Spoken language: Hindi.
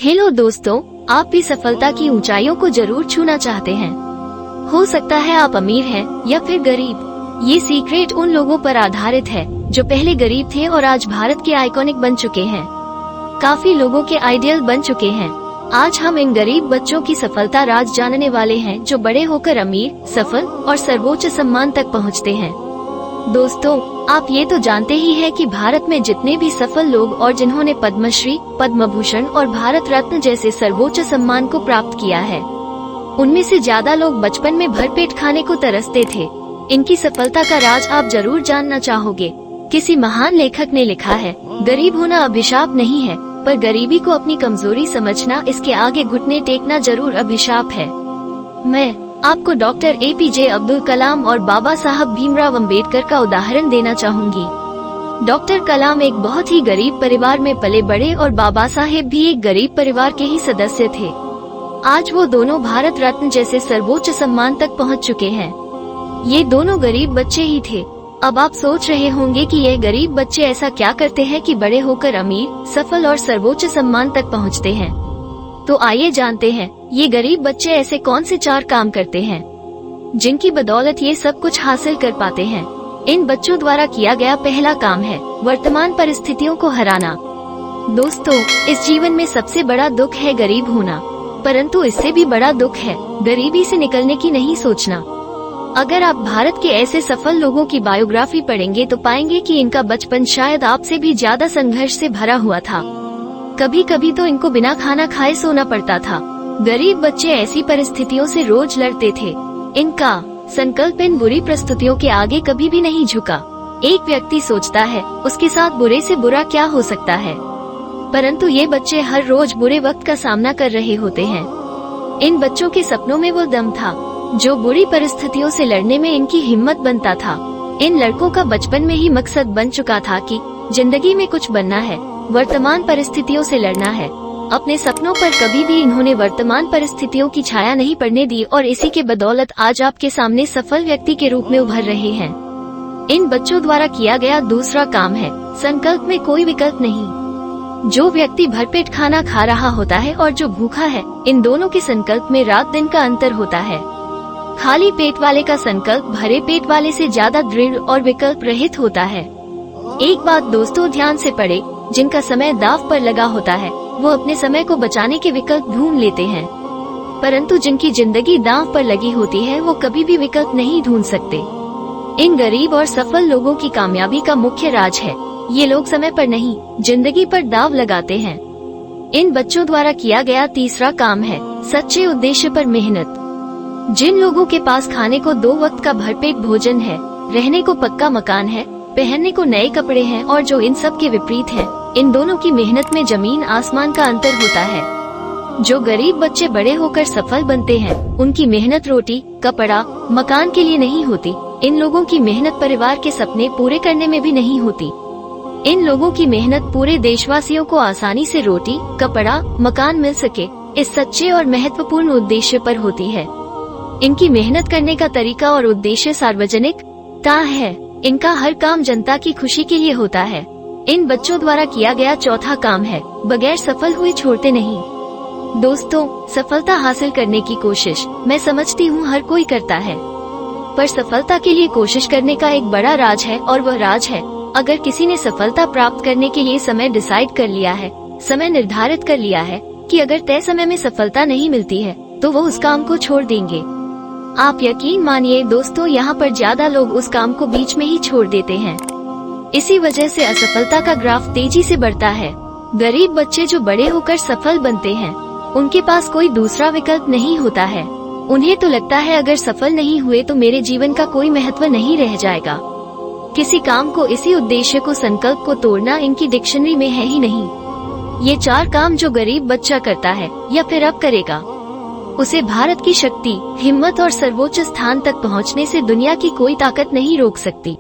हेलो दोस्तों, आप भी सफलता की ऊंचाइयों को जरूर छूना चाहते हैं। हो सकता है आप अमीर हैं या फिर गरीब। ये सीक्रेट उन लोगों पर आधारित है जो पहले गरीब थे और आज भारत के आइकॉनिक बन चुके हैं, काफी लोगों के आइडियल बन चुके हैं। आज हम इन गरीब बच्चों की सफलता राज जानने वाले हैं जो बड़े होकर अमीर, सफल और सर्वोच्च सम्मान तक पहुंचते हैं। दोस्तों, आप ये तो जानते ही हैं कि भारत में जितने भी सफल लोग और जिन्होंने पद्मश्री, पद्म भूषण और भारत रत्न जैसे सर्वोच्च सम्मान को प्राप्त किया है, उनमें से ज्यादा लोग बचपन में भरपेट खाने को तरसते थे। इनकी सफलता का राज आप जरूर जानना चाहोगे। किसी महान लेखक ने लिखा है, गरीब होना अभिशाप नहीं है, पर गरीबी को अपनी कमजोरी समझना, इसके आगे घुटने टेकना जरूर अभिशाप है। मैं आपको डॉक्टर APJ अब्दुल कलाम और बाबा साहब भीमराव अंबेडकर का उदाहरण देना चाहूंगी। डॉक्टर कलाम एक बहुत ही गरीब परिवार में पले बड़े और बाबा साहेब भी एक गरीब परिवार के ही सदस्य थे। आज वो दोनों भारत रत्न जैसे सर्वोच्च सम्मान तक पहुंच चुके हैं। ये दोनों गरीब बच्चे ही थे। अब आप सोच रहे होंगे कि ये गरीब बच्चे ऐसा क्या करते हैं कि बड़े होकर अमीर, सफल और सर्वोच्च सम्मान तक पहुंचते हैं। तो आइए जानते हैं, ये गरीब बच्चे ऐसे कौन से 4 काम करते हैं जिनकी बदौलत ये सब कुछ हासिल कर पाते हैं। इन बच्चों द्वारा किया गया पहला काम है वर्तमान परिस्थितियों को हराना। दोस्तों, इस जीवन में सबसे बड़ा दुख है गरीब होना, परंतु इससे भी बड़ा दुख है गरीबी से निकलने की नहीं सोचना। अगर आप भारत के ऐसे सफल लोगों की बायोग्राफी पढ़ेंगे तो पाएंगे कि इनका बचपन शायद आपसे भी ज्यादा संघर्ष से भरा हुआ था। कभी कभी तो इनको बिना खाना खाए सोना पड़ता था। गरीब बच्चे ऐसी परिस्थितियों से रोज लड़ते थे। इनका संकल्प इन बुरी परिस्थितियों के आगे कभी भी नहीं झुका। एक व्यक्ति सोचता है उसके साथ बुरे से बुरा क्या हो सकता है, परंतु ये बच्चे हर रोज बुरे वक्त का सामना कर रहे होते हैं। इन बच्चों के सपनों में वो दम था जो बुरी परिस्थितियों से लड़ने में इनकी हिम्मत बनता था। इन लड़कों का बचपन में ही मकसद बन चुका था कि जिंदगी में कुछ बनना है, वर्तमान परिस्थितियों से लड़ना है। अपने सपनों पर कभी भी इन्होंने वर्तमान परिस्थितियों की छाया नहीं पड़ने दी और इसी के बदौलत आज आपके सामने सफल व्यक्ति के रूप में उभर रहे हैं। इन बच्चों द्वारा किया गया दूसरा काम है संकल्प में कोई विकल्प नहीं। जो व्यक्ति भरपेट खाना खा रहा होता है और जो भूखा है, इन दोनों के संकल्प में रात दिन का अंतर होता है। खाली पेट वाले का संकल्प भरे पेट वाले से ज्यादा दृढ़ और विकल्प रहित होता है। एक बात दोस्तों ध्यान से पढ़े, जिनका समय दांव पर लगा होता है वो अपने समय को बचाने के विकल्प ढूंढ लेते हैं, परंतु जिनकी जिंदगी दांव पर लगी होती है वो कभी भी विकल्प नहीं ढूंढ सकते। इन गरीब और सफल लोगों की कामयाबी का मुख्य राज है ये लोग समय पर नहीं, जिंदगी पर दांव लगाते हैं। इन बच्चों द्वारा किया गया तीसरा काम है सच्चे उद्देश्य पर मेहनत। जिन लोगों के पास खाने को 2 वक्त का भरपेट भोजन है, रहने को पक्का मकान है, पहनने को नए कपड़े हैं और जो इन सब के विपरीत है, इन दोनों की मेहनत में जमीन आसमान का अंतर होता है। जो गरीब बच्चे बड़े होकर सफल बनते हैं, उनकी मेहनत रोटी, कपड़ा, मकान के लिए नहीं होती। इन लोगों की मेहनत परिवार के सपने पूरे करने में भी नहीं होती। इन लोगों की मेहनत पूरे देशवासियों को आसानी से रोटी, कपड़ा, मकान मिल सके, इस सच्चे और महत्वपूर्ण उद्देश्य पर होती है। इनकी मेहनत करने का तरीका और उद्देश्य सार्वजनिकता है। इनका हर काम जनता की खुशी के लिए होता है। इन बच्चों द्वारा किया गया चौथा काम है बगैर सफल हुए छोड़ते नहीं। दोस्तों, सफलता हासिल करने की कोशिश मैं समझती हूँ हर कोई करता है, पर सफलता के लिए कोशिश करने का एक बड़ा राज है और वह राज है अगर किसी ने सफलता प्राप्त करने के लिए समय डिसाइड कर लिया है, समय निर्धारित कर लिया है कि अगर तय समय में सफलता नहीं मिलती है तो वो उस काम को छोड़ देंगे। आप यकीन मानिए दोस्तों, यहाँ पर ज्यादा लोग उस काम को बीच में ही छोड़ देते हैं। इसी वजह से असफलता का ग्राफ तेजी से बढ़ता है। गरीब बच्चे जो बड़े होकर सफल बनते हैं, उनके पास कोई दूसरा विकल्प नहीं होता है। उन्हें तो लगता है अगर सफल नहीं हुए तो मेरे जीवन का कोई महत्व नहीं रह जाएगा। किसी काम को, इसी उद्देश्य को, संकल्प को तोड़ना इनकी डिक्शनरी में है ही नहीं। ये 4 काम जो गरीब बच्चा करता है या फिर अब करेगा, उसे भारत की शक्ति, हिम्मत और सर्वोच्च स्थान तक पहुंचने से दुनिया की कोई ताकत नहीं रोक सकती।